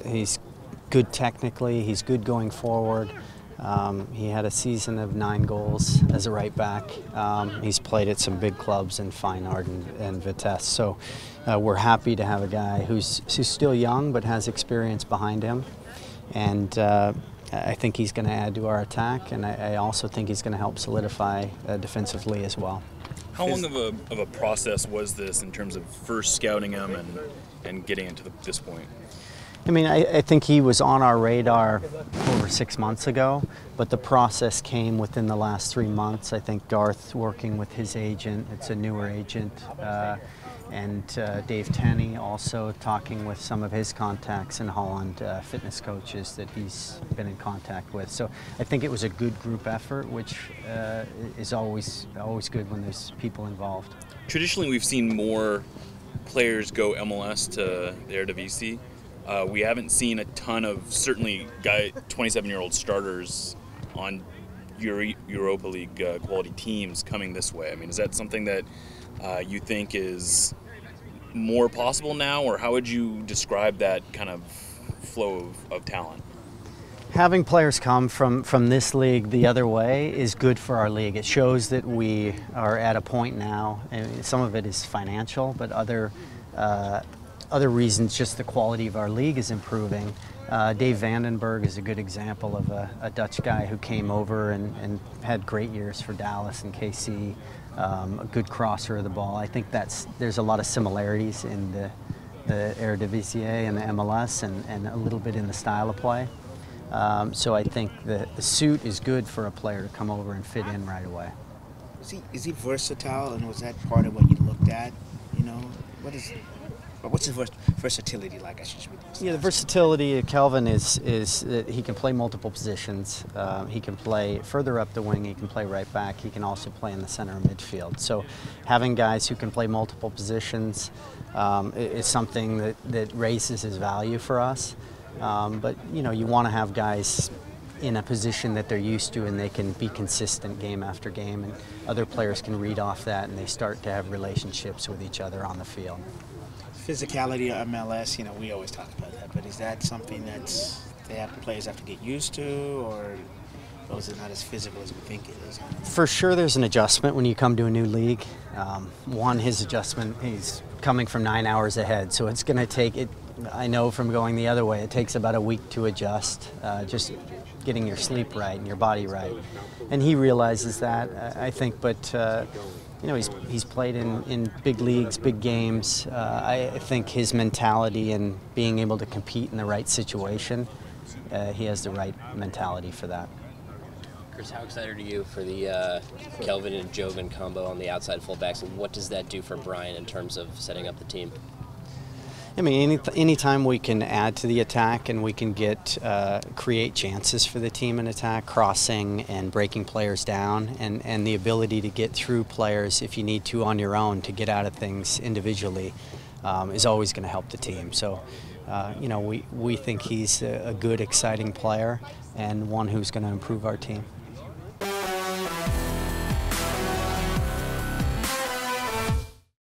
he's good technically. He's good going forward. He had a season of 9 goals as a right back. He's played at some big clubs in Feyenoord and Vitesse. So we're happy to have a guy who's still young but has experience behind him. And I think he's going to add to our attack, and I also think he's going to help solidify defensively as well. How long of a process was this in terms of first scouting him and getting into this point? I mean, I think he was on our radar over 6 months ago, but the process came within the last 3 months. I think Garth working with his agent, it's a newer agent, and Dave Tenney also talking with some of his contacts in Holland, fitness coaches that he's been in contact with. So I think it was a good group effort, which is always good when there's people involved. Traditionally, we've seen more players go MLS to the Eredivisie. We haven't seen a ton of, certainly, 27-year-old starters on Europa League quality teams coming this way. I mean, is that something that you think is more possible now, or how would you describe that kind of flow of talent? Having players come from this league the other way is good for our league. It shows that we are at a point now, and some of it is financial, but other reasons, just the quality of our league is improving. Dave Vandenberg is a good example of a Dutch guy who came over and had great years for Dallas and KC, a good crosser of the ball. I think there's a lot of similarities in the Eredivisie and the MLS and a little bit in the style of play. So I think the suit is good for a player to come over and fit in right away. Is he versatile, and was that part of what you looked at? You know, what's his versatility like? I should be saying. Yeah, the versatility of Kelvin is that he can play multiple positions. He can play further up the wing. He can play right back. He can also play in the center of midfield. So having guys who can play multiple positions is something that raises his value for us. But you know, you want to have guys in a position that they're used to and they can be consistent game after game, and other players can read off that and they start to have relationships with each other on the field. Physicality of MLS, you know, we always talk about that, but is that something that players have to get used to, or is it not as physical as we think it is? For sure there's an adjustment when you come to a new league. His adjustment, he's coming from 9 hours ahead, so it's going to take it. I know from going the other way, it takes about a week to adjust, just getting your sleep right and your body right. And he realizes that, I think, but you know, he's played in big leagues, big games. I think his mentality and being able to compete in the right situation, he has the right mentality for that. Chris, how excited are you for the Kelvin and Jovan combo on the outside fullbacks, and what does that do for Brian in terms of setting up the team? I mean, anytime we can add to the attack and we can create chances for the team in attack, crossing and breaking players down, and the ability to get through players if you need to on your own to get out of things individually is always going to help the team. So, you know, we think he's a good, exciting player and one who's going to improve our team.